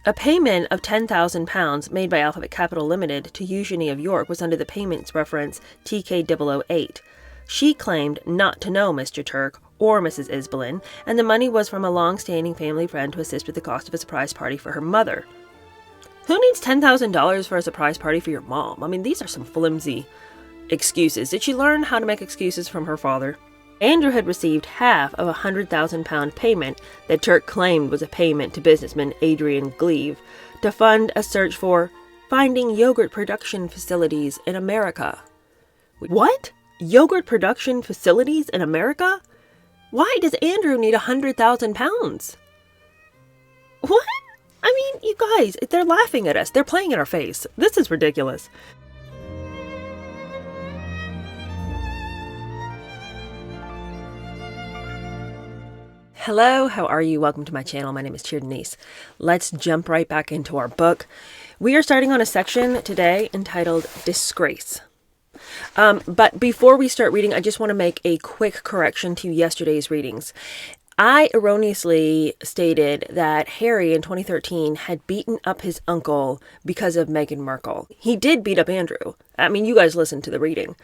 A payment of £10,000 made by Alphabet Capital Limited to Eugenie of York was under the payments reference TK008. She claimed not to know Mr. Turk or Mrs. Isbelin, and the money was from a long-standing family friend to assist with the cost of a surprise party for her mother. Who needs $10,000 for a surprise party for your mom? I mean, these are some flimsy excuses. Did she learn how to make excuses from her father? Andrew had received half of a £100,000 payment that Turk claimed was a payment to businessman Adrian Gleave to fund a search for finding yogurt production facilities in America. What? Yogurt production facilities in America? Why does Andrew need £100,000? What? I mean, you guys, they're laughing at us. They're playing in our face. This is ridiculous. Hello, how are you? Welcome to my channel. My name is Cheer Denise. Let's jump right back into our book. We are starting on a section today entitled Disgrace. But before we start reading, I just want to make a quick correction to yesterday's readings. I erroneously stated that Harry in 2013 had beaten up his uncle because of Meghan Markle. He did beat up Andrew. I mean, you guys listened to the reading.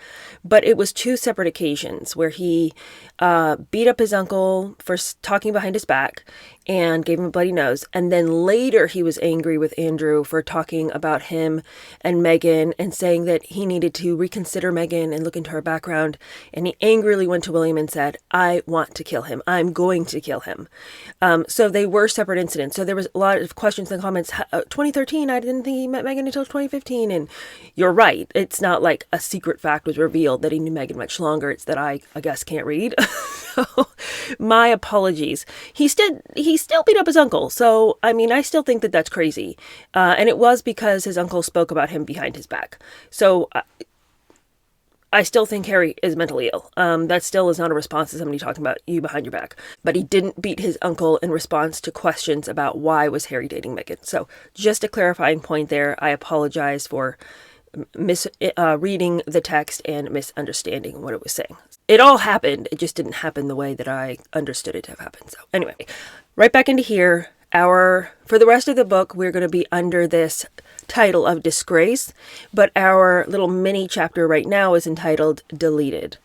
But it was two separate occasions where he beat up his uncle for talking behind his back and gave him a bloody nose. And then later he was angry with Andrew for talking about him and Meghan and saying that he needed to reconsider Meghan and look into her background. And he angrily went to William and said, I want to kill him. I'm going to kill him. So they were separate incidents. So there was a lot of questions in the comments. 2013, I didn't think he met Meghan until 2015. And you're right. It's not like a secret fact was revealed that he knew Meghan much longer. It's that I guess can't read. So my apologies. He still beat up his uncle. So, I mean, I still think that that's crazy. And it was because his uncle spoke about him behind his back. So I still think Harry is mentally ill. That still is not a response to somebody talking about you behind your back. But he didn't beat his uncle in response to questions about why was Harry dating Meghan. So just a clarifying point there. I apologize for reading the text and misunderstanding what it was saying. It all happened. It just didn't happen the way that I understood it to have happened. So anyway, right back into here. For the rest of the book, we're going to be under this title of Disgrace, but our little mini chapter right now is entitled Deleted.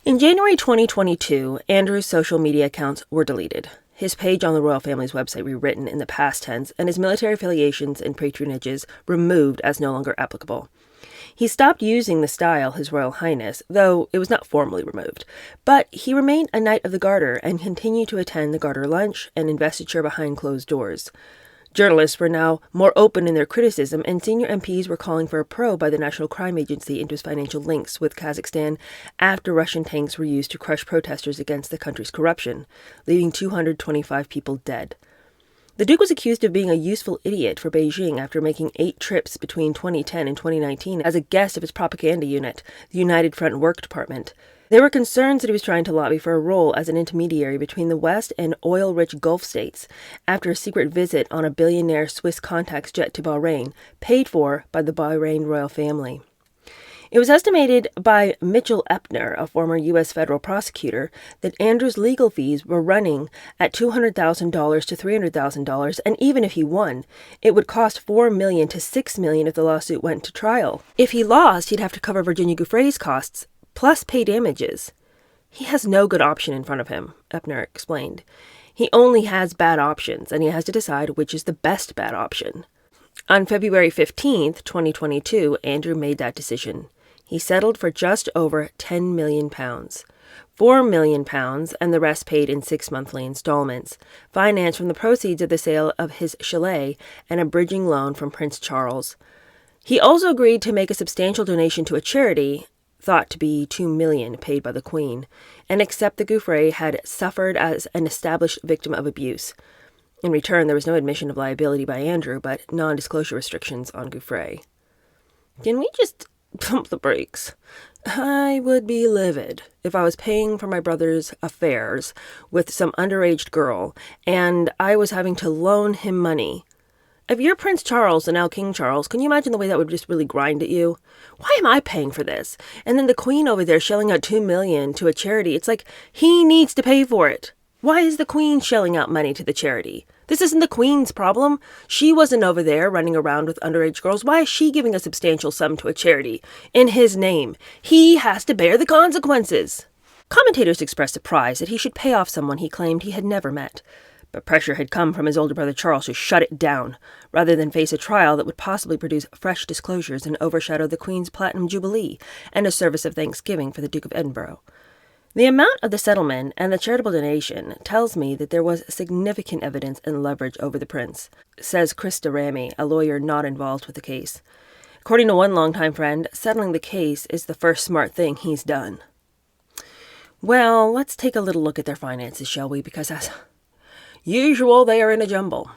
In January 2022, Andrew's social media accounts were deleted. His page on the royal family's website rewritten in the past tense, and his military affiliations and patronages removed as no longer applicable. He stopped using the style His Royal Highness, though it was not formally removed, but he remained a Knight of the Garter and continued to attend the Garter Lunch and investiture behind closed doors. Journalists were now more open in their criticism, and senior MPs were calling for a probe by the National Crime Agency into his financial links with Kazakhstan after Russian tanks were used to crush protesters against the country's corruption, leaving 225 people dead. The Duke was accused of being a useful idiot for Beijing after making 8 trips between 2010 and 2019 as a guest of its propaganda unit, the United Front Work Department. There were concerns that he was trying to lobby for a role as an intermediary between the West and oil-rich Gulf states after a secret visit on a billionaire Swiss contact's jet to Bahrain, paid for by the Bahrain royal family. It was estimated by Mitchell Epner, a former U.S. federal prosecutor, that Andrew's legal fees were running at $200,000 to $300,000, and even if he won, it would cost $4 million to $6 million if the lawsuit went to trial. If he lost, he'd have to cover Virginia Giuffre's costs, plus pay damages. He has no good option in front of him, Epner explained. He only has bad options, and he has to decide which is the best bad option. On February 15th, 2022, Andrew made that decision. He settled for just over £10 million, £4 million, and the rest paid in 6 monthly installments, financed from the proceeds of the sale of his chalet and a bridging loan from Prince Charles. He also agreed to make a substantial donation to a charity, thought to be $2 million paid by the Queen, and accept that Giuffre had suffered as an established victim of abuse. In return, there was no admission of liability by Andrew, but non-disclosure restrictions on Giuffre. Can we just pump the brakes? I would be livid if I was paying for my brother's affairs with some underage girl and I was having to loan him money. If you're Prince Charles and now King Charles, can you imagine the way that would just really grind at you? Why am I paying for this? And then the Queen over there shelling out $2 million to a charity. It's like he needs to pay for it. Why is the Queen shelling out money to the charity? This isn't the Queen's problem. She wasn't over there running around with underage girls. Why is she giving a substantial sum to a charity? In his name. He has to bear the consequences. Commentators expressed surprise that he should pay off someone he claimed he had never met. But pressure had come from his older brother Charles to shut it down, rather than face a trial that would possibly produce fresh disclosures and overshadow the Queen's Platinum Jubilee and a service of thanksgiving for the Duke of Edinburgh. The amount of the settlement and the charitable donation tells me that there was significant evidence and leverage over the prince, says Krista Ramy, a lawyer not involved with the case. According to one longtime friend, settling the case is the first smart thing he's done. Well, let's take a little look at their finances, shall we? Because as usual, they are in a jumble.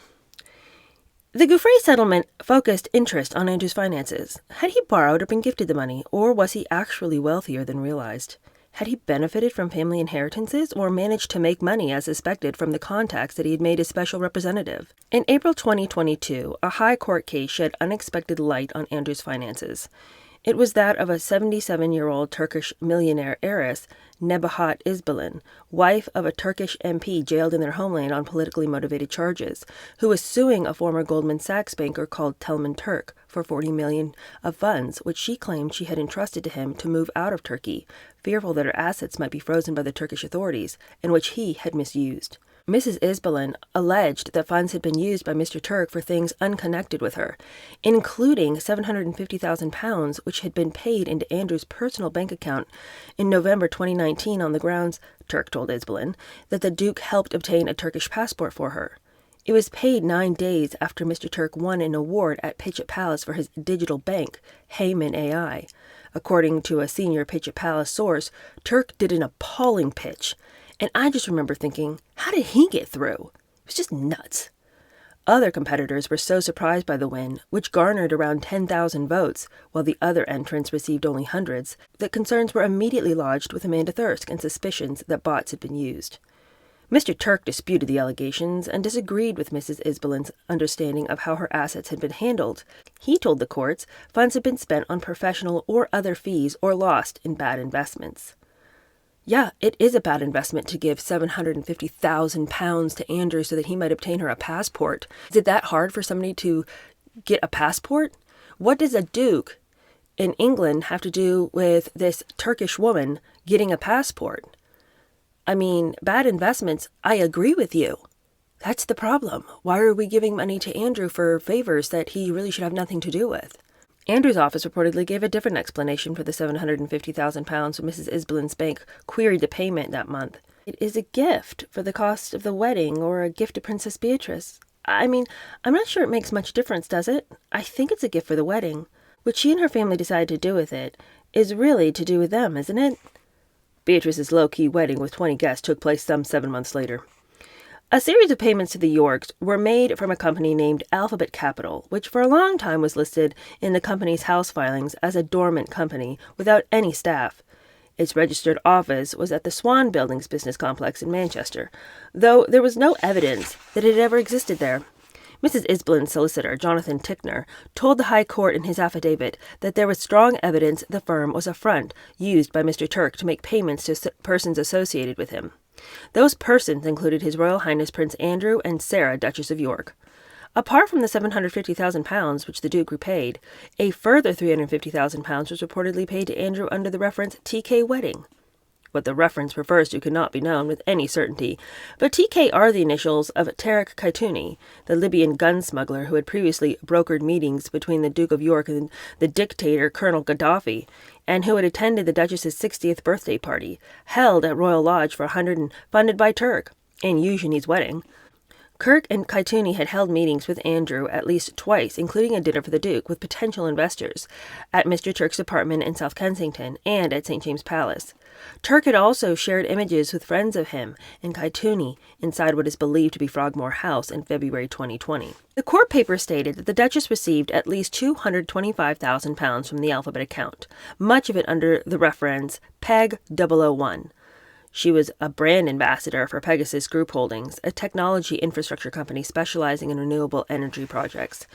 The Gouffre settlement focused interest on Andrew's finances. Had he borrowed or been gifted the money, or was he actually wealthier than realized? Had he benefited from family inheritances or managed to make money as suspected from the contacts that he had made as special representative? In April 2022, a high court case shed unexpected light on Andrew's finances. It was that of a 77-year-old Turkish millionaire heiress, Nebahat İzbalin, wife of a Turkish MP jailed in their homeland on politically motivated charges, who was suing a former Goldman Sachs banker called Telman Turk for $40 million of funds, which she claimed she had entrusted to him to move out of Turkey, fearful that her assets might be frozen by the Turkish authorities, and which he had misused. Mrs. İzbalin alleged that funds had been used by Mr. Turk for things unconnected with her, including £750,000, which had been paid into Andrew's personal bank account in November 2019 on the grounds, Turk told İzbalin, that the Duke helped obtain a Turkish passport for her. It was paid 9 days after Mr. Turk won an award at Pitchett Palace for his digital bank, Heyman AI. According to a senior Pitchett Palace source, Turk did an appalling pitch. And I just remember thinking, how did he get through? It was just nuts. Other competitors were so surprised by the win, which garnered around 10,000 votes, while the other entrants received only hundreds, that concerns were immediately lodged with Amanda Thirsk and suspicions that bots had been used. Mr. Turk disputed the allegations and disagreed with Mrs. İzbalin's understanding of how her assets had been handled. He told the courts funds had been spent on professional or other fees or lost in bad investments. Yeah, it is a bad investment to give £750,000 to Andrew so that he might obtain her a passport. Is it that hard for somebody to get a passport? What does a duke in England have to do with this Turkish woman getting a passport? I mean, bad investments, I agree with you. That's the problem. Why are we giving money to Andrew for favors that he really should have nothing to do with? Andrew's office reportedly gave a different explanation for the £750,000 when Mrs. İzbalin's bank queried the payment that month. It is a gift for the cost of the wedding or a gift to Princess Beatrice. I mean, I'm not sure it makes much difference, does it? I think it's a gift for the wedding. What she and her family decide to do with it is really to do with them, isn't it? Beatrice's low-key wedding with 20 guests took place some 7 months later. A series of payments to the Yorks were made from a company named Alphabet Capital, which for a long time was listed in the company's house filings as a dormant company without any staff. Its registered office was at the Swan Buildings business complex in Manchester, though there was no evidence that it ever existed there. Mrs. İzbalin's solicitor, Jonathan Tickner, told the High Court in his affidavit that there was strong evidence the firm was a front used by Mr. Turk to make payments to persons associated with him. Those persons included His Royal Highness Prince Andrew and Sarah, Duchess of York. Apart from the £750,000 which the Duke repaid, a further £350,000 was reportedly paid to Andrew under the reference TK Wedding. What the reference refers to could not be known with any certainty, but TK are the initials of Tarek Kaitouni, the Libyan gun smuggler who had previously brokered meetings between the Duke of York and the dictator Colonel Gaddafi, and who had attended the Duchess's 60th birthday party, held at Royal Lodge for £100 and funded by Turk, in Eugenie's wedding. Kirk and Kaitouni had held meetings with Andrew at least twice, including a dinner for the Duke with potential investors, at Mr. Turk's apartment in South Kensington and at St. James Palace. Turk had also shared images with friends of him and Kaitouni inside what is believed to be Frogmore House in February 2020. The court paper stated that the Duchess received at least £225,000 from the Alphabet account, much of it under the reference PEG 001. She was a brand ambassador for Pegasus Group Holdings, a technology infrastructure company specializing in renewable energy projects.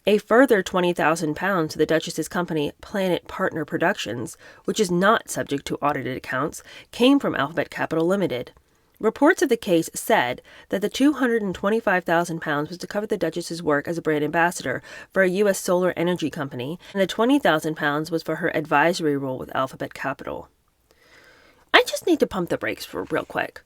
A further £20,000 to the Duchess's company Planet Partner Productions, which is not subject to audited accounts, came from Alphabet Capital Limited. Reports of the case said that the £225,000 was to cover the Duchess's work as a brand ambassador for a U.S. solar energy company, and the £20,000 was for her advisory role with Alphabet Capital. I just need to pump the brakes for real quick.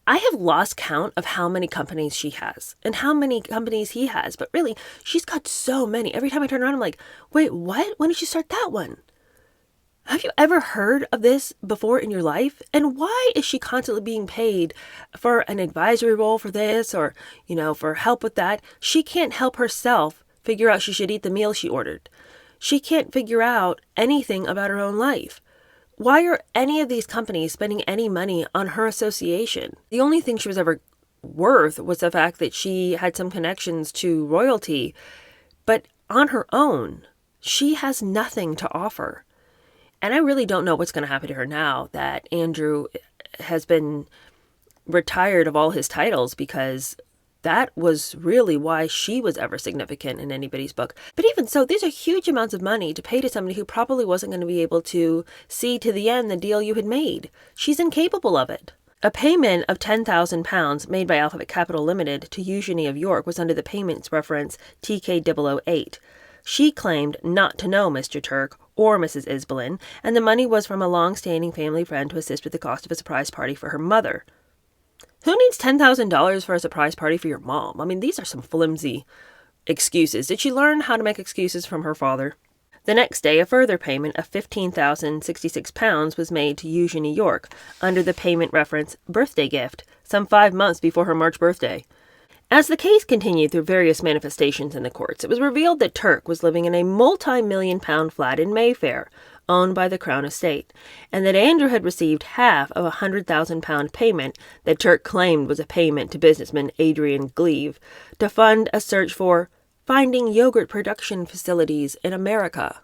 I have lost count of how many companies she has and how many companies he has, but really, she's got so many. Every time I turn around, I'm like, wait, what? When did she start that one? Have you ever heard of this before in your life? And why is she constantly being paid for an advisory role for this or, for help with that? She can't help herself figure out she should eat the meal she ordered. She can't figure out anything about her own life. Why are any of these companies spending any money on her association? The only thing she was ever worth was the fact that she had some connections to royalty, but on her own, she has nothing to offer. And I really don't know what's going to happen to her now that Andrew has been retired of all his titles, because that was really why she was ever significant in anybody's book. But even so, these are huge amounts of money to pay to somebody who probably wasn't going to be able to see to the end the deal you had made. She's incapable of it. A payment of £10,000 made by Alphabet Capital Limited to Eugenie of York was under the payments reference TK008. She claimed not to know Mr. Turk or Mrs. Isbelin, and the money was from a long-standing family friend to assist with the cost of a surprise party for her mother. Who needs $10,000 for a surprise party for your mom? I mean, these are some flimsy excuses. Did she learn how to make excuses from her father? The next day, a further payment of £15,066 was made to Eugenie York under the payment reference birthday gift, some 5 months before her March birthday. As the case continued through various manifestations in the courts, it was revealed that Turk was living in a multi-million-pound flat in Mayfair, owned by the Crown Estate, and that Andrew had received half of a £100,000 payment that Turk claimed was a payment to businessman Adrian Gleave to fund a search for finding yogurt production facilities in America.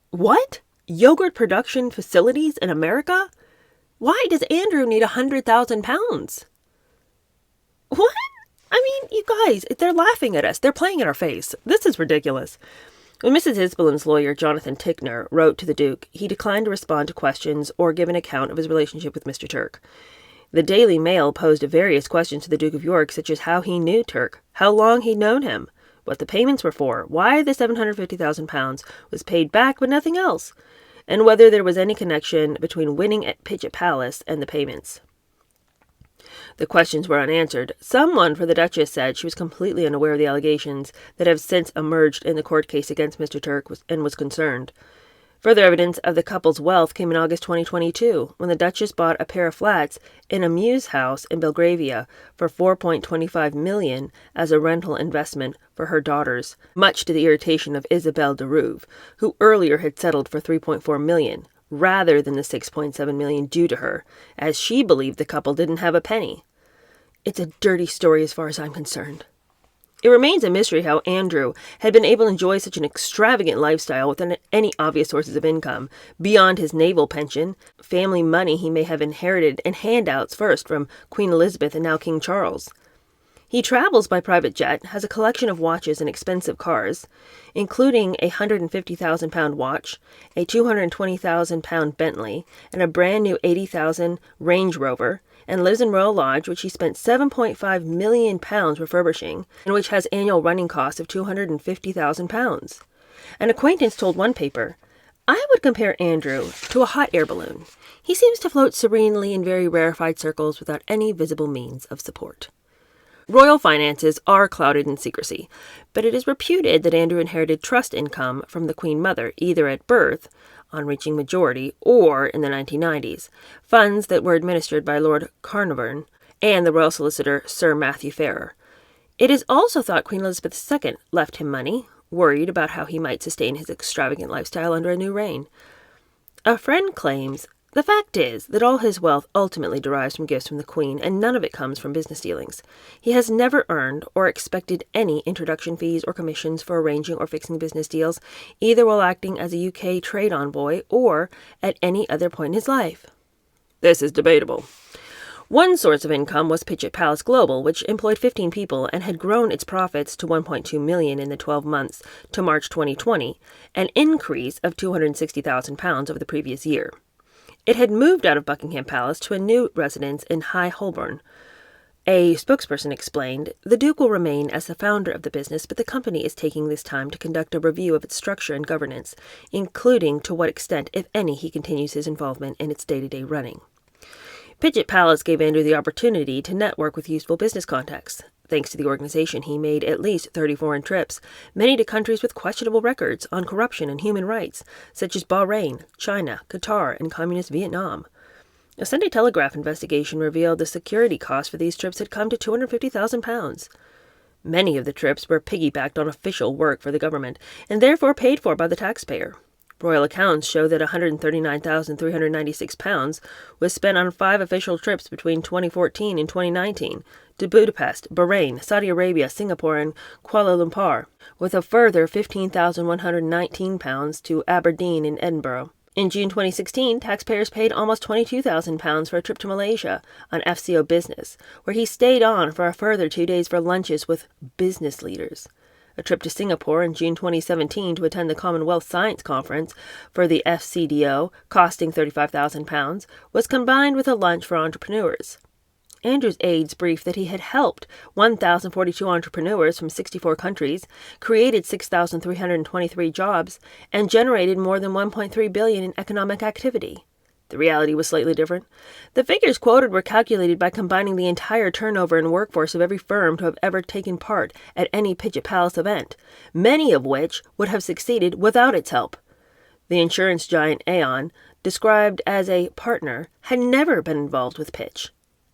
What? Yogurt production facilities in America? Why does Andrew need £100,000? What? I mean, you guys, they're laughing at us. They're playing in our face. This is ridiculous. When Mrs. Isbelin's lawyer, Jonathan Tickner, wrote to the Duke, he declined to respond to questions or give an account of his relationship with Mr. Turk. The Daily Mail posed various questions to the Duke of York, such as how he knew Turk, how long he'd known him, what the payments were for, why the £750,000 was paid back but nothing else, and whether there was any connection between winning at Pichot Palace and the payments. The questions were unanswered. Someone for the Duchess said she was completely unaware of the allegations that have since emerged in the court case against Mr. Turk and was concerned. Further evidence of the couple's wealth came in August 2022, when the Duchess bought a pair of flats in a Mews house in Belgravia for $4.25 million as a rental investment for her daughters, much to the irritation of Isabelle de Rouve, who earlier had settled for $3.4 million. Rather than the $6.7 million due to her, as she believed the couple didn't have a penny. It's a dirty story as far as I'm concerned. It remains a mystery how Andrew had been able to enjoy such an extravagant lifestyle without any obvious sources of income, beyond his naval pension, family money he may have inherited, and handouts first from Queen Elizabeth and now King Charles. He travels by private jet, has a collection of watches and expensive cars, including a £150,000 watch, a £220,000 Bentley, and a brand new $80,000 Range Rover, and lives in Royal Lodge, which he spent £7.5 million refurbishing, and which has annual running costs of £250,000. An acquaintance told one paper, "I would compare Andrew to a hot air balloon. He seems to float serenely in very rarefied circles without any visible means of support." Royal finances are clouded in secrecy, but it is reputed that Andrew inherited trust income from the Queen Mother, either at birth, on reaching majority, or in the 1990s, funds that were administered by Lord Carnarvon and the royal solicitor Sir Matthew Farrer. It is also thought Queen Elizabeth II left him money, worried about how he might sustain his extravagant lifestyle under a new reign. A friend claims, "The fact is that all his wealth ultimately derives from gifts from the Queen, and none of it comes from business dealings. He has never earned or expected any introduction fees or commissions for arranging or fixing business deals, either while acting as a UK trade envoy or at any other point in his life." This is debatable. One source of income was Pichot Palace Global, which employed 15 people and had grown its profits to $1.2 million in the 12 months to March 2020, an increase of £260,000 over the previous year. It had moved out of Buckingham Palace to a new residence in High Holborn. A spokesperson explained, "The Duke will remain as the founder of the business, but the company is taking this time to conduct a review of its structure and governance, including to what extent, if any, he continues his involvement in its day-to-day running." Pidgeot Palace gave Andrew the opportunity to network with useful business contacts. Thanks to the organization, he made at least 30 foreign trips, many to countries with questionable records on corruption and human rights, such as Bahrain, China, Qatar, and Communist Vietnam. A Sunday Telegraph investigation revealed the security costs for these trips had come to £250,000. Many of the trips were piggybacked on official work for the government, and therefore paid for by the taxpayer. Royal accounts show that £139,396 was spent on 5 official trips between 2014 and 2019 to Budapest, Bahrain, Saudi Arabia, Singapore, and Kuala Lumpur, with a further £15,119 to Aberdeen and Edinburgh. In June 2016, taxpayers paid almost £22,000 for a trip to Malaysia on FCO business, where he stayed on for a further 2 days for lunches with business leaders. A trip to Singapore in June 2017 to attend the Commonwealth Science Conference for the FCDO, costing £35,000, was combined with a lunch for entrepreneurs. Andrew's aides briefed that he had helped 1,042 entrepreneurs from 64 countries, created 6,323 jobs, and generated more than $1.3 billion in economic activity. The reality was slightly different. The figures quoted were calculated by combining the entire turnover and workforce of every firm to have ever taken part at any Pidgeot Palace event, many of which would have succeeded without its help. The insurance giant Aon, described as a partner, had never been involved with Pitch.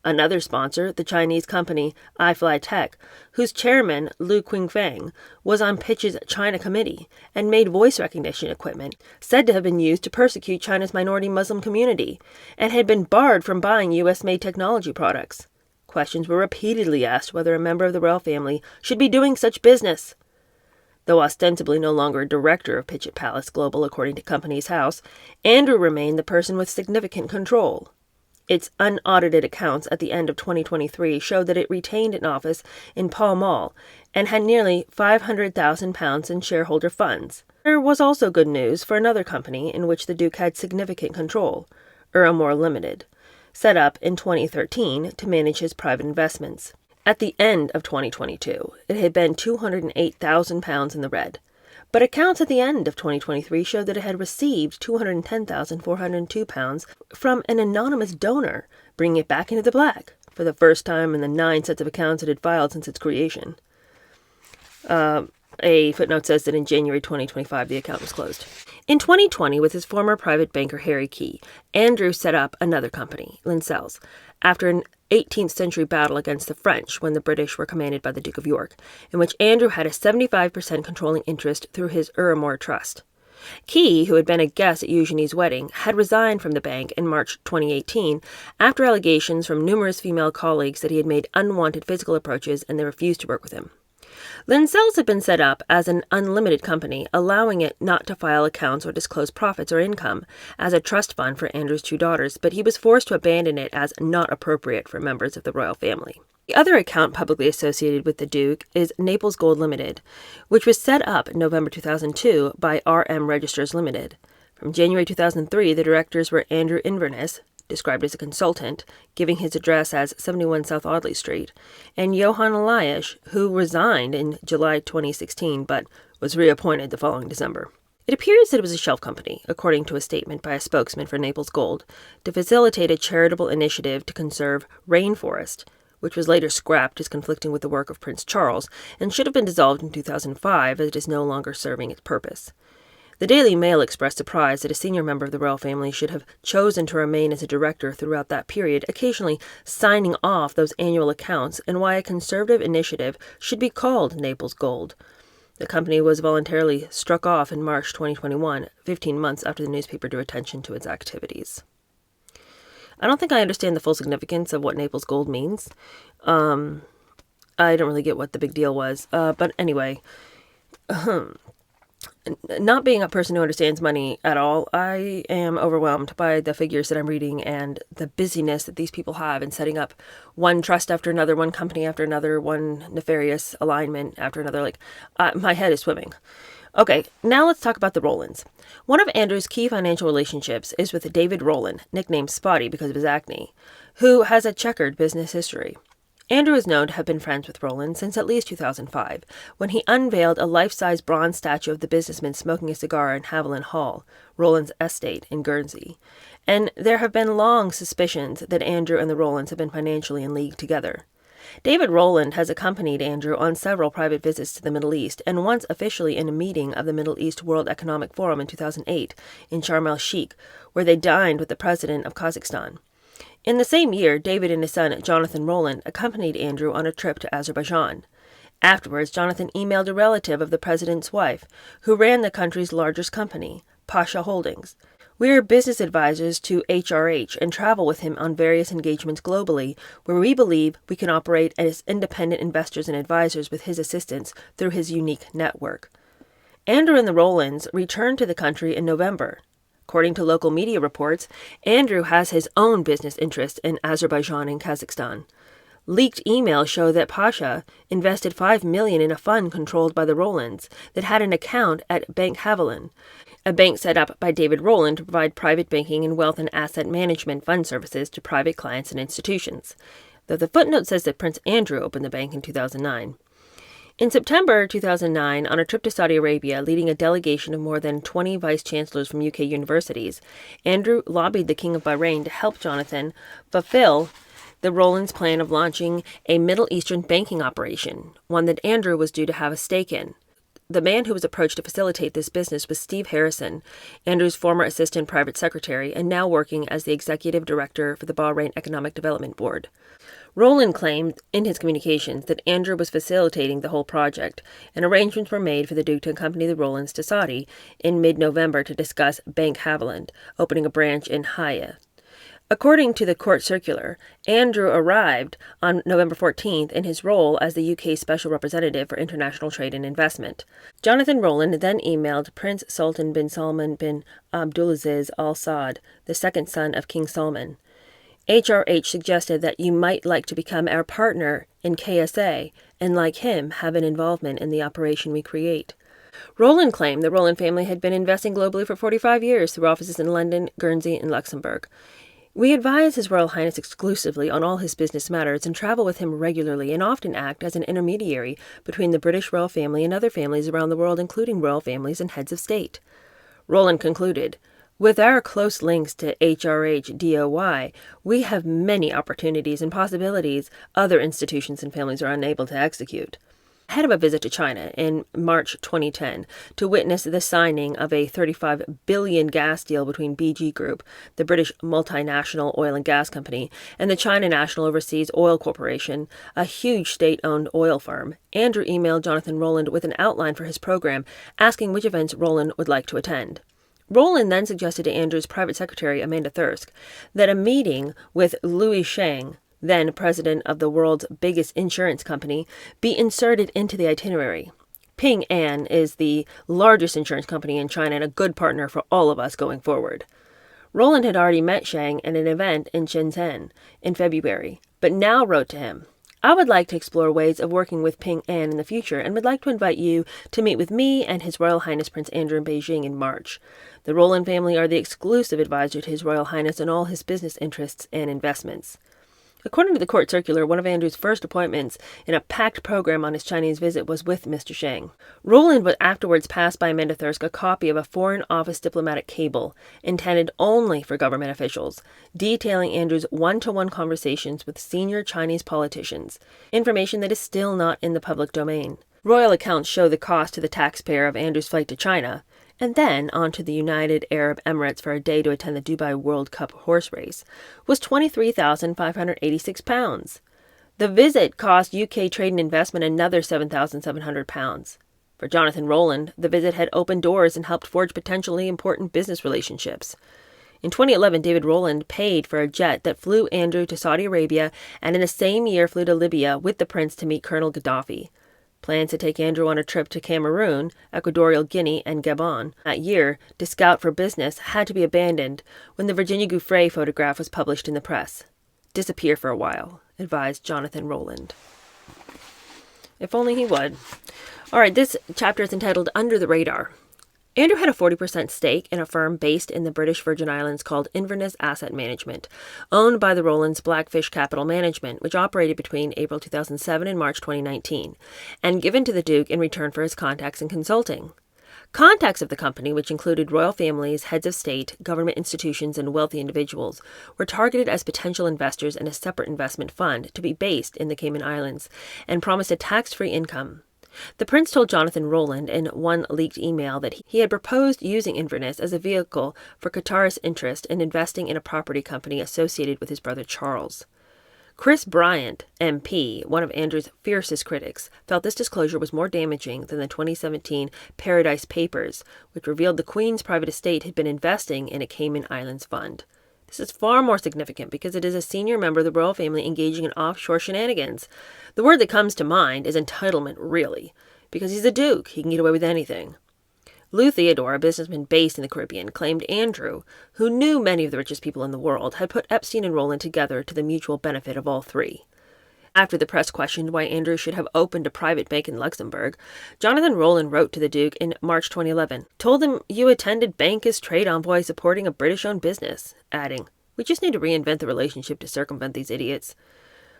Another sponsor, the Chinese company iFly Tech, whose chairman, Lu Qingfang, was on Pitch's China committee and made voice recognition equipment said to have been used to persecute China's minority Muslim community, and had been barred from buying U.S.-made technology products. Questions were repeatedly asked whether a member of the royal family should be doing such business. Though ostensibly no longer a director of Pidgeot Palace Global according to Companies House, Andrew remained the person with significant control. Its unaudited accounts at the end of 2023 showed that it retained an office in Pall Mall and had nearly £500,000 in shareholder funds. There was also good news for another company in which the Duke had significant control, Uramore Limited, set up in 2013 to manage his private investments. At the end of 2022, it had been £208,000 in the red. But accounts at the end of 2023 showed that it had received £210,402 from an anonymous donor, bringing it back into the black for the first time in the 9 sets of accounts it had filed since its creation. A footnote says that in January 2025, the account was closed. In 2020, with his former private banker Harry Key, Andrew set up another company, Lascelles, after an 18th century battle against the French when the British were commanded by the Duke of York, in which Andrew had a 75% controlling interest through his Uramore Trust. Key, who had been a guest at Eugenie's wedding, had resigned from the bank in March 2018 after allegations from numerous female colleagues that he had made unwanted physical approaches and they refused to work with him. Lascelles had been set up as an unlimited company, allowing it not to file accounts or disclose profits or income as a trust fund for Andrew's 2 daughters, but he was forced to abandon it as not appropriate for members of the royal family. The other account publicly associated with the Duke is Naples Gold Limited, which was set up in November 2002 by RM Registers Limited. From January 2003, the directors were Andrew Inverness, described as a consultant, giving his address as 71 South Audley Street, and Johan Elias, who resigned in July 2016 but was reappointed the following December. It appears that it was a shelf company, according to a statement by a spokesman for Naples Gold, to facilitate a charitable initiative to conserve rainforest, which was later scrapped as conflicting with the work of Prince Charles and should have been dissolved in 2005 as it is no longer serving its purpose. The Daily Mail expressed surprise that a senior member of the royal family should have chosen to remain as a director throughout that period, occasionally signing off those annual accounts, and why a conservative initiative should be called Naples Gold. The company was voluntarily struck off in March 2021, 15 months after the newspaper drew attention to its activities. I don't think I understand the full significance of what Naples Gold means. I don't really get what the big deal was. But anyway, not being a person who understands money at all, I am overwhelmed by the figures that I'm reading and the busyness that these people have in setting up one trust after another, one company after another, one nefarious alignment after another. My head is swimming. Okay, now let's talk about the Rolands. One of Andrew's key financial relationships is with David Roland, nicknamed Spotty because of his acne, who has a checkered business history. Andrew is known to have been friends with Roland since at least 2005, when he unveiled a life-size bronze statue of the businessman smoking a cigar in Haviland Hall, Roland's estate in Guernsey. And there have been long suspicions that Andrew and the Rolands have been financially in league together. David Roland has accompanied Andrew on several private visits to the Middle East, and once officially in a meeting of the Middle East World Economic Forum in 2008 in Sharm el-Sheikh, where they dined with the president of Kazakhstan. In the same year, David and his son, Jonathan Roland, accompanied Andrew on a trip to Azerbaijan. Afterwards, Jonathan emailed a relative of the president's wife, who ran the country's largest company, Pasha Holdings. We are business advisors to HRH and travel with him on various engagements globally, where we believe we can operate as independent investors and advisors with his assistance through his unique network. Andrew and the Rolands returned to the country in November. According to local media reports, Andrew has his own business interest in Azerbaijan and Kazakhstan. Leaked emails show that Pasha invested $5 million in a fund controlled by the Rolands that had an account at Bank Haviland, a bank set up by David Roland to provide private banking and wealth and asset management fund services to private clients and institutions, though the footnote says that Prince Andrew opened the bank in 2009. In September 2009, on a trip to Saudi Arabia leading a delegation of more than 20 vice-chancellors from UK universities, Andrew lobbied the King of Bahrain to help Jonathan fulfill the Roland's plan of launching a Middle Eastern banking operation, one that Andrew was due to have a stake in. The man who was approached to facilitate this business was Steve Harrison, Andrew's former assistant private secretary and now working as the executive director for the Bahrain Economic Development Board. Roland claimed in his communications that Andrew was facilitating the whole project, and arrangements were made for the Duke to accompany the Rolands to Saudi in mid-November to discuss Bank Haviland, opening a branch in Haya. According to the court circular, Andrew arrived on November 14th in his role as the UK's Special Representative for International Trade and Investment. Jonathan Roland then emailed Prince Sultan bin Salman bin Abdulaziz Al Saud, the second son of King Salman. HRH suggested that you might like to become our partner in KSA and, like him, have an involvement in the operation we create. Roland claimed the Roland family had been investing globally for 45 years through offices in London, Guernsey, and Luxembourg. We advise His Royal Highness exclusively on all his business matters and travel with him regularly and often act as an intermediary between the British royal family and other families around the world, including royal families and heads of state. Roland concluded, with our close links to HRH DOY, we have many opportunities and possibilities other institutions and families are unable to execute. Ahead of a visit to China in March 2010 to witness the signing of a $35 billion gas deal between BG Group, the British multinational oil and gas company, and the China National Overseas Oil Corporation, a huge state-owned oil firm, Andrew emailed Jonathan Roland with an outline for his program, asking which events Roland would like to attend. Roland then suggested to Andrew's private secretary, Amanda Thirsk, that a meeting with Louis Sheng, then president of the world's biggest insurance company, be inserted into the itinerary. Ping An is the largest insurance company in China and a good partner for all of us going forward. Roland had already met Sheng at an event in Shenzhen in February, but now wrote to him, I would like to explore ways of working with Ping An in the future and would like to invite you to meet with me and His Royal Highness Prince Andrew in Beijing in March. The Roland family are the exclusive advisor to His Royal Highness on all his business interests and investments. According to the court circular, one of Andrew's first appointments in a packed program on his Chinese visit was with Mr. Sheng. Roland would afterwards pass by Amanda Thirsk a copy of a Foreign Office diplomatic cable intended only for government officials, detailing Andrew's one-to-one conversations with senior Chinese politicians, information that is still not in the public domain. Royal accounts show the cost to the taxpayer of Andrew's flight to China, and then on to the United Arab Emirates for a day to attend the Dubai World Cup horse race, was £23,586. The visit cost UK Trade and Investment another £7,700. For Jonathan Roland, the visit had opened doors and helped forge potentially important business relationships. In 2011, David Roland paid for a jet that flew Andrew to Saudi Arabia and in the same year flew to Libya with the prince to meet Colonel Gaddafi. Plans to take Andrew on a trip to Cameroon, Equatorial Guinea, and Gabon that year to scout for business had to be abandoned when the Virginia Gouffre photograph was published in the press. Disappear for a while, advised Jonathan Roland. If only he would. All right, this chapter is entitled Under the Radar. Andrew had a 40% stake in a firm based in the British Virgin Islands called Inverness Asset Management, owned by the Rolands Blackfish Capital Management, which operated between April 2007 and March 2019, and given to the Duke in return for his contacts and consulting. Contacts of the company, which included royal families, heads of state, government institutions, and wealthy individuals, were targeted as potential investors in a separate investment fund to be based in the Cayman Islands and promised a tax-free income. The prince told Jonathan Roland in one leaked email that he had proposed using Inverness as a vehicle for Qatar's interest in investing in a property company associated with his brother Charles. Chris Bryant, MP, one of Andrew's fiercest critics, felt this disclosure was more damaging than the 2017 Paradise Papers, which revealed the Queen's private estate had been investing in a Cayman Islands fund. This is far more significant because it is a senior member of the royal family engaging in offshore shenanigans. The word that comes to mind is entitlement, really, because he's a duke. He can get away with anything. Lou Theodore, a businessman based in the Caribbean, claimed Andrew, who knew many of the richest people in the world, had put Epstein and Roland together to the mutual benefit of all three. After the press questioned why Andrew should have opened a private bank in Luxembourg, Jonathan Roland wrote to the Duke in March 2011, told him you attended bank as trade envoy supporting a British-owned business, adding, "We just need to reinvent the relationship to circumvent these idiots."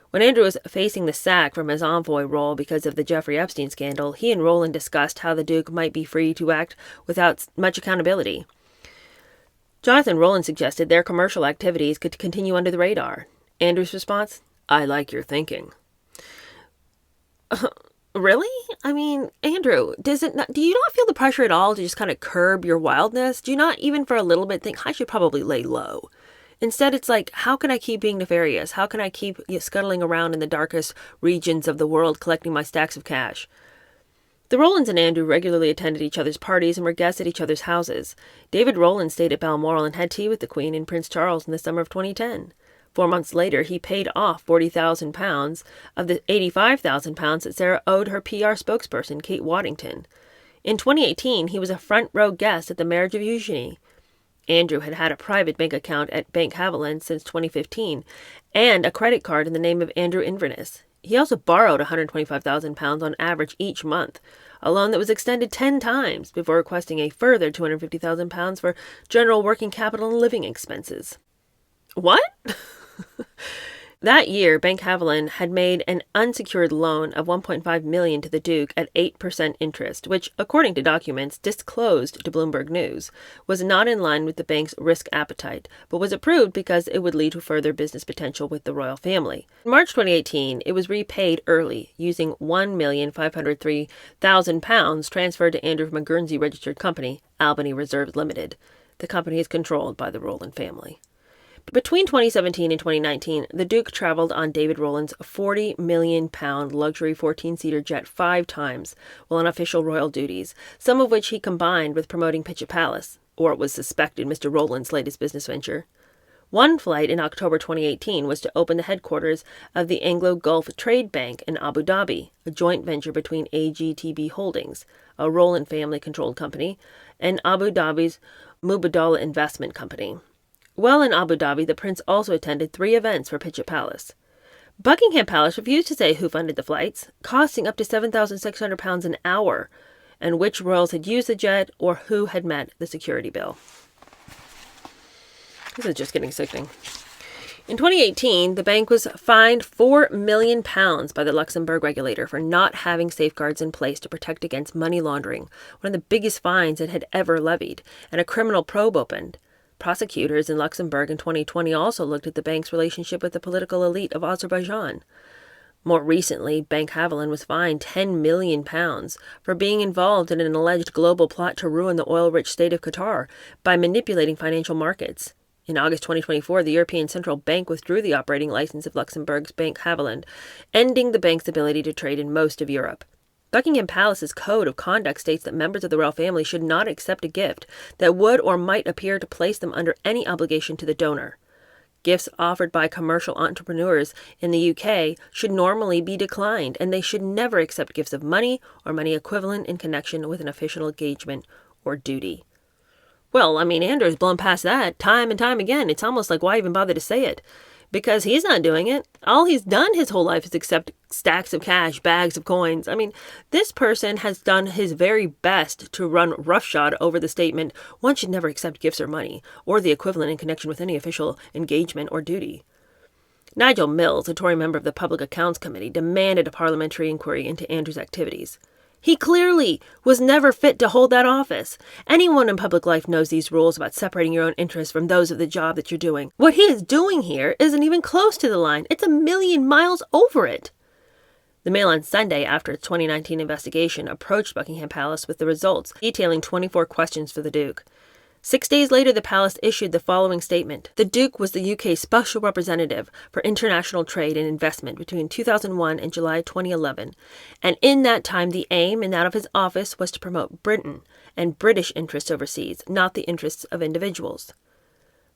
When Andrew was facing the sack from his envoy role because of the Jeffrey Epstein scandal, he and Roland discussed how the Duke might be free to act without much accountability. Jonathan Roland suggested their commercial activities could continue under the radar. Andrew's response? I like your thinking. Really? I mean, Andrew, do you not feel the pressure at all to just kind of curb your wildness? Do you not even for a little bit think, I should probably lay low? Instead, it's like, how can I keep being nefarious? How can I keep scuttling around in the darkest regions of the world collecting my stacks of cash? The Rolands and Andrew regularly attended each other's parties and were guests at each other's houses. David Roland stayed at Balmoral and had tea with the Queen and Prince Charles in the summer of 2010. 4 months later, he paid off £40,000 of the £85,000 that Sarah owed her PR spokesperson, Kate Waddington. In 2018, he was a front-row guest at the marriage of Eugenie. Andrew had had a private bank account at Bank Haviland since 2015 and a credit card in the name of Andrew Inverness. He also borrowed £125,000 on average each month, a loan that was extended 10 times before requesting a further £250,000 for general working capital and living expenses. What? That year, Bank Haviland had made an unsecured loan of $1.5 million to the Duke at 8% interest, which, according to documents disclosed to Bloomberg News, was not in line with the bank's risk appetite, but was approved because it would lead to further business potential with the royal family. In March 2018, it was repaid early, using £1,503,000 transferred to Andrew from a Guernsey-registered company, Albany Reserves Limited. The company is controlled by the Roland family. Between 2017 and 2019, the Duke traveled on David Roland's £40 million luxury 14-seater jet 5 times while on official royal duties, some of which he combined with promoting Pitchet Palace, or it was suspected Mr. Roland's latest business venture. One flight in October 2018 was to open the headquarters of the Anglo-Gulf Trade Bank in Abu Dhabi, a joint venture between AGTB Holdings, a Roland family-controlled company, and Abu Dhabi's Mubadala Investment Company. While in Abu Dhabi, the prince also attended 3 events for Pitchet Palace. Buckingham Palace refused to say who funded the flights, costing up to £7,600 an hour, and which royals had used the jet or who had met the security bill. This is just getting sickening. In 2018, the bank was fined £4 million by the Luxembourg regulator for not having safeguards in place to protect against money laundering, one of the biggest fines it had ever levied, and a criminal probe opened. Prosecutors in Luxembourg in 2020 also looked at the bank's relationship with the political elite of Azerbaijan. More recently, Bank Haviland was fined £10 million for being involved in an alleged global plot to ruin the oil-rich state of Qatar by manipulating financial markets. In August 2024, the European Central Bank withdrew the operating license of Luxembourg's Bank Haviland, ending the bank's ability to trade in most of Europe. Buckingham Palace's code of conduct states that members of the royal family should not accept a gift that would or might appear to place them under any obligation to the donor. Gifts offered by commercial entrepreneurs in the UK should normally be declined, and they should never accept gifts of money or money equivalent in connection with an official engagement or duty. Well, I mean, Andrew's blown past that time and time again. It's almost like, why even bother to say it? Because he's not doing it. All he's done his whole life is accept stacks of cash, bags of coins. I mean, this person has done his very best to run roughshod over the statement, one should never accept gifts or money, or the equivalent in connection with any official engagement or duty. Nigel Mills, a Tory member of the Public Accounts Committee, demanded a parliamentary inquiry into Andrew's activities. He clearly was never fit to hold that office. Anyone in public life knows these rules about separating your own interests from those of the job that you're doing. What he is doing here isn't even close to the line. It's a million miles over it. The Mail on Sunday, after its 2019 investigation, approached Buckingham Palace with the results, detailing 24 questions for the Duke. 6 days later, the palace issued the following statement. The Duke was the UK's special representative for international trade and investment between 2001 and July 2011, and in that time the aim and that of his office was to promote Britain and British interests overseas, not the interests of individuals.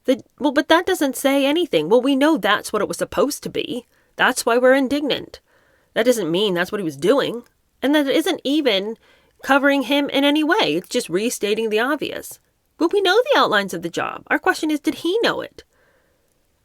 But that doesn't say anything. Well, we know that's what it was supposed to be. That's why we're indignant. That doesn't mean that's what he was doing, and that isn't even covering him in any way. It's just restating the obvious. But we know the outlines of the job. Our question is, did he know it?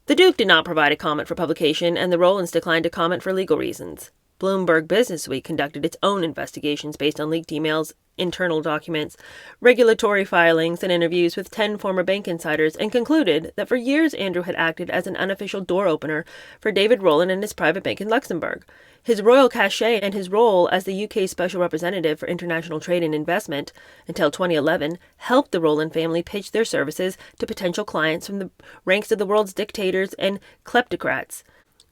The Duke did not provide a comment for publication, and the Rolands declined to comment for legal reasons. Bloomberg Businessweek conducted its own investigations based on leaked emails, internal documents, regulatory filings, and interviews with 10 former bank insiders, and concluded that for years Andrew had acted as an unofficial door opener for David Roland and his private bank in Luxembourg. His royal cachet and his role as the UK's special representative for international trade and investment until 2011 helped the Roland family pitch their services to potential clients from the ranks of the world's dictators and kleptocrats.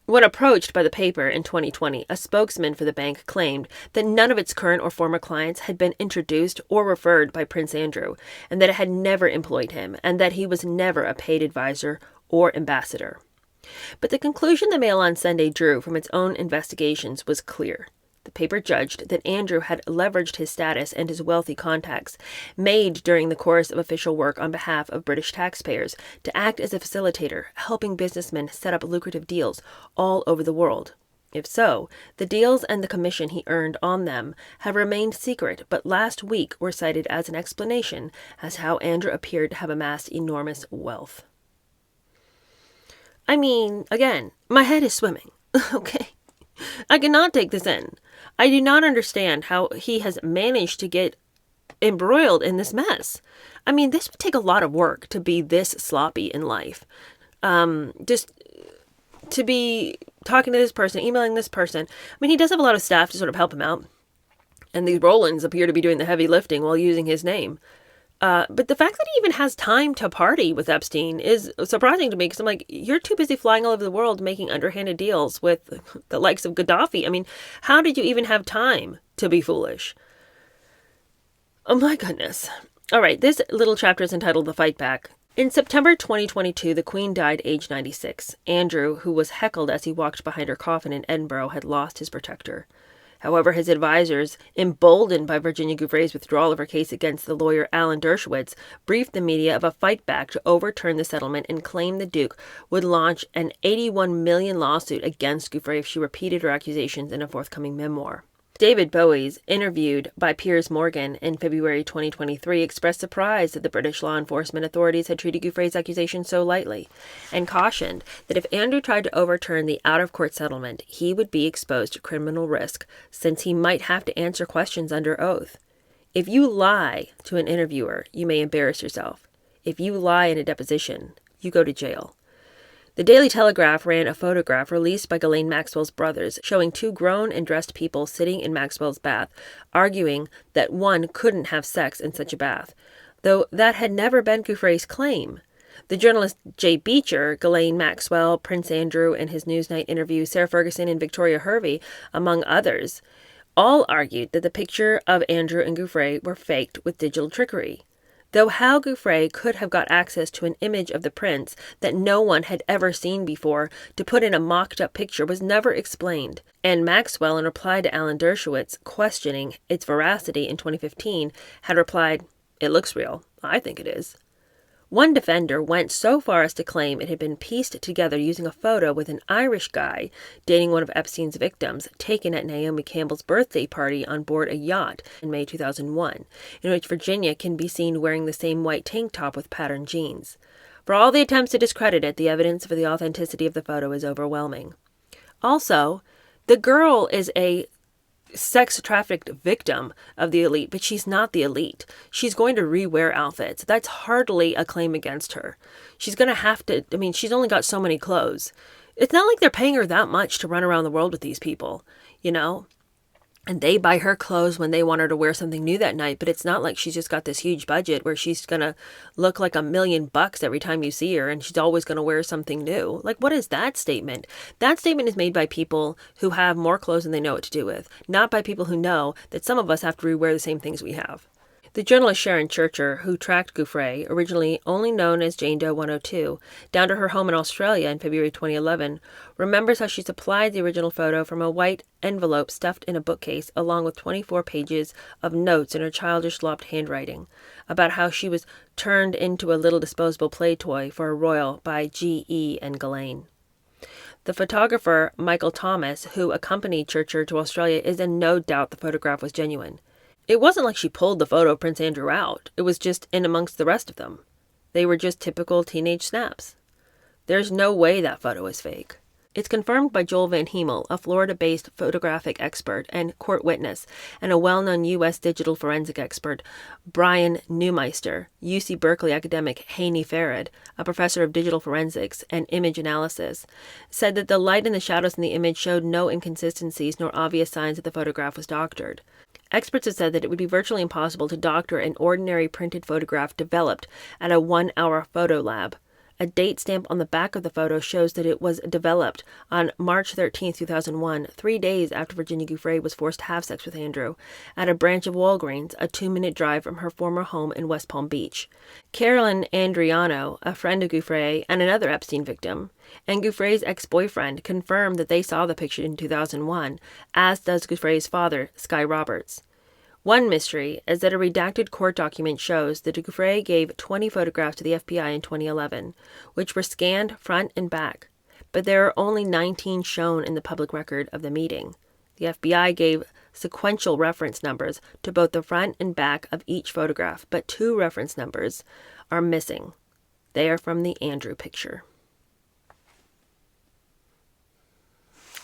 When approached by the paper in 2020, a spokesman for the bank claimed that none of its current or former clients had been introduced or referred by Prince Andrew, and that it had never employed him, and that he was never a paid advisor or ambassador. But the conclusion the Mail on Sunday drew from its own investigations was clear. The paper judged that Andrew had leveraged his status and his wealthy contacts, made during the course of official work on behalf of British taxpayers, to act as a facilitator, helping businessmen set up lucrative deals all over the world. If so, the deals and the commission he earned on them have remained secret, but last week were cited as an explanation as how Andrew appeared to have amassed enormous wealth. I mean, again, my head is swimming. Okay. I cannot take this in. I do not understand how he has managed to get embroiled in this mess. I mean, this would take a lot of work to be this sloppy in life. Just to be talking to this person, emailing this person. I mean, he does have a lot of staff to sort of help him out. And the Rolands appear to be doing the heavy lifting while using his name. But the fact that he even has time to party with Epstein is surprising to me, because I'm like, you're too busy flying all over the world making underhanded deals with the likes of Gaddafi. I mean, how did you even have time to be foolish? Oh my goodness. All right, this little chapter is entitled The Fight Back. In September 2022, the Queen died aged 96. Andrew, who was heckled as he walked behind her coffin in Edinburgh, had lost his protector. However, his advisors, emboldened by Virginia Giuffre's withdrawal of her case against the lawyer Alan Dershowitz, briefed the media of a fight back to overturn the settlement and claimed the Duke would launch an $81 million lawsuit against Giuffre if she repeated her accusations in a forthcoming memoir. David Bowies, interviewed by Piers Morgan in February 2023, expressed surprise that the British law enforcement authorities had treated Giuffre's accusations so lightly, and cautioned that if Andrew tried to overturn the out-of-court settlement, he would be exposed to criminal risk, since he might have to answer questions under oath. If you lie to an interviewer, you may embarrass yourself. If you lie in a deposition, you go to jail. The Daily Telegraph ran a photograph released by Ghislaine Maxwell's brothers showing two grown and dressed people sitting in Maxwell's bath, arguing that one couldn't have sex in such a bath, though that had never been Giuffre's claim. The journalist Jay Beecher, Ghislaine Maxwell, Prince Andrew in his Newsnight interview, Sarah Ferguson and Victoria Hervey, among others, all argued that the picture of Andrew and Giuffre were faked with digital trickery. Though how Giuffre could have got access to an image of the prince that no one had ever seen before to put in a mocked-up picture was never explained, and Maxwell, in reply to Alan Dershowitz questioning its veracity in 2015, had replied, "It looks real. I think it is." One defender went so far as to claim it had been pieced together using a photo with an Irish guy dating one of Epstein's victims taken at Naomi Campbell's birthday party on board a yacht in May 2001, in which Virginia can be seen wearing the same white tank top with patterned jeans. For all the attempts to discredit it, the evidence for the authenticity of the photo is overwhelming. Also, the girl is a sex trafficked victim of the elite, but she's not the elite. She's going to rewear outfits. That's hardly a claim against her. She's going to have to, she's only got so many clothes. It's not like they're paying her that much to run around the world with these people, And they buy her clothes when they want her to wear something new that night, but it's not like she's just got this huge budget where she's going to look like $1 million every time you see her and she's always going to wear something new. Like, what is that statement? That statement is made by people who have more clothes than they know what to do with, not by people who know that some of us have to rewear the same things we have. The journalist Sharon Churcher, who tracked Gouffre, originally only known as Jane Doe 102, down to her home in Australia in February 2011, remembers how she supplied the original photo from a white envelope stuffed in a bookcase along with 24 pages of notes in her childish lopped handwriting about how she was turned into a little disposable play toy for a royal by G.E. and Ghislaine. The photographer Michael Thomas, who accompanied Churcher to Australia, is in no doubt the photograph was genuine. It wasn't like she pulled the photo of Prince Andrew out. It was just in amongst the rest of them. They were just typical teenage snaps. There's no way that photo is fake. It's confirmed by Joel Van Hemel, a Florida-based photographic expert and court witness, and a well-known U.S. digital forensic expert, Brian Neumeister, UC Berkeley academic Haney Farad, a professor of digital forensics and image analysis, said that the light and the shadows in the image showed no inconsistencies nor obvious signs that the photograph was doctored. Experts have said that it would be virtually impossible to doctor an ordinary printed photograph developed at a 1-hour photo lab. A date stamp on the back of the photo shows that it was developed on March 13, 2001, 3 days after Virginia Gouffre was forced to have sex with Andrew, at a branch of Walgreens, a 2-minute drive from her former home in West Palm Beach. Carolyn Andriano, a friend of Gouffre and another Epstein victim, and Gouffre's ex-boyfriend confirmed that they saw the picture in 2001, as does Gouffre's father, Sky Roberts. One mystery is that a redacted court document shows that Gouffre gave 20 photographs to the FBI in 2011, which were scanned front and back, but there are only 19 shown in the public record of the meeting. The FBI gave sequential reference numbers to both the front and back of each photograph, but 2 reference numbers are missing. They are from the Andrew picture.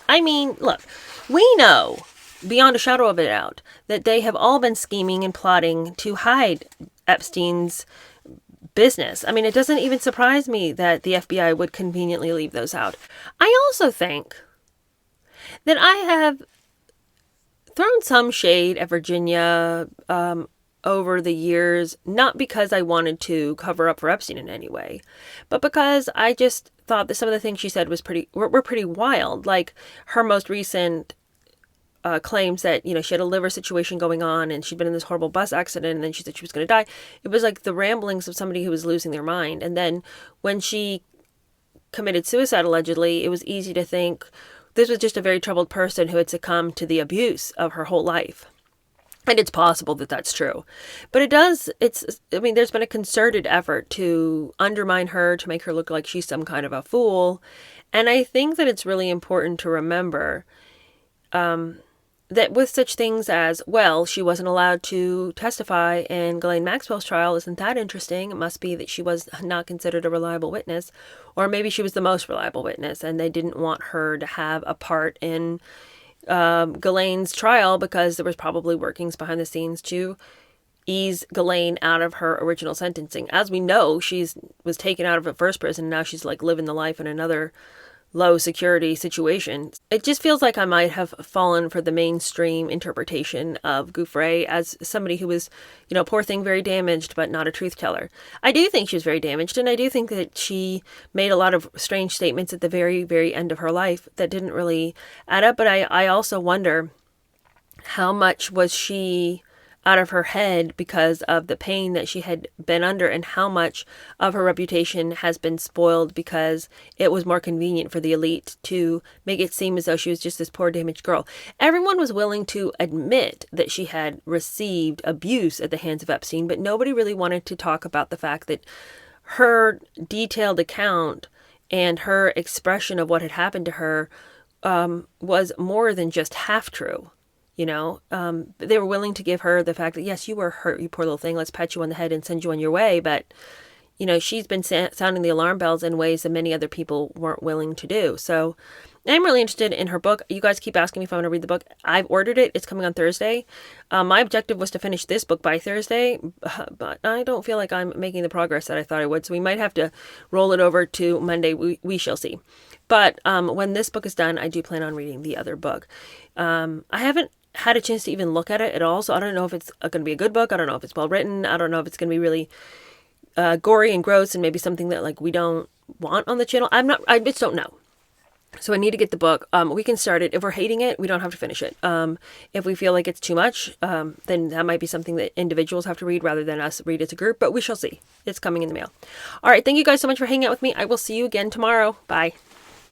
Look, we know, beyond a shadow of a doubt, that they have all been scheming and plotting to hide Epstein's business. It doesn't even surprise me that the FBI would conveniently leave those out. I also think that I have thrown some shade at Virginia over the years, not because I wanted to cover up for Epstein in any way, but because I just thought that some of the things she said were pretty wild. Like her most recent claims that, she had a liver situation going on and she'd been in this horrible bus accident and then she said she was going to die. It was like the ramblings of somebody who was losing their mind. And then when she committed suicide, allegedly, it was easy to think this was just a very troubled person who had succumbed to the abuse of her whole life. And it's possible that that's true. But there's been a concerted effort to undermine her, to make her look like she's some kind of a fool. And I think that it's really important to remember that with such things as, well, she wasn't allowed to testify in Ghislaine Maxwell's trial. Isn't that interesting? It must be that she was not considered a reliable witness. Or maybe she was the most reliable witness and they didn't want her to have a part in Ghislaine's trial because there was probably workings behind the scenes to ease Ghislaine out of her original sentencing. As we know, was taken out of a first prison and now she's like living the life in another low security situation. It just feels like I might have fallen for the mainstream interpretation of Gouffre as somebody who was, poor thing, very damaged, but not a truth teller. I do think she was very damaged, and I do think that she made a lot of strange statements at the very, very end of her life that didn't really add up. But I also wonder how much was she out of her head because of the pain that she had been under, and how much of her reputation has been spoiled because it was more convenient for the elite to make it seem as though she was just this poor damaged girl. Everyone was willing to admit that she had received abuse at the hands of Epstein, but nobody really wanted to talk about the fact that her detailed account and her expression of what had happened to her was more than just half true. You know, they were willing to give her the fact that, yes, you were hurt, you poor little thing. Let's pat you on the head and send you on your way. But, you know, she's been sounding the alarm bells in ways that many other people weren't willing to do. So I'm really interested in her book. You guys keep asking me if I want to read the book. I've ordered it. It's coming on Thursday. My objective was to finish this book by Thursday, but I don't feel like I'm making the progress that I thought I would. So we might have to roll it over to Monday. We shall see. But when this book is done, I do plan on reading the other book. I haven't had a chance to even look at it at all, so I don't know if it's going to be a good book. I don't know if it's well written. I don't know if it's going to be really gory and gross and maybe something that like we don't want on the channel. I just don't know. So I need to get the book. We can start it. If we're hating it, we don't have to finish it. If we feel like it's too much, then that might be something that individuals have to read rather than us read as a group, but we shall see. It's coming in the mail. All right. Thank you guys so much for hanging out with me. I will see you again tomorrow. Bye.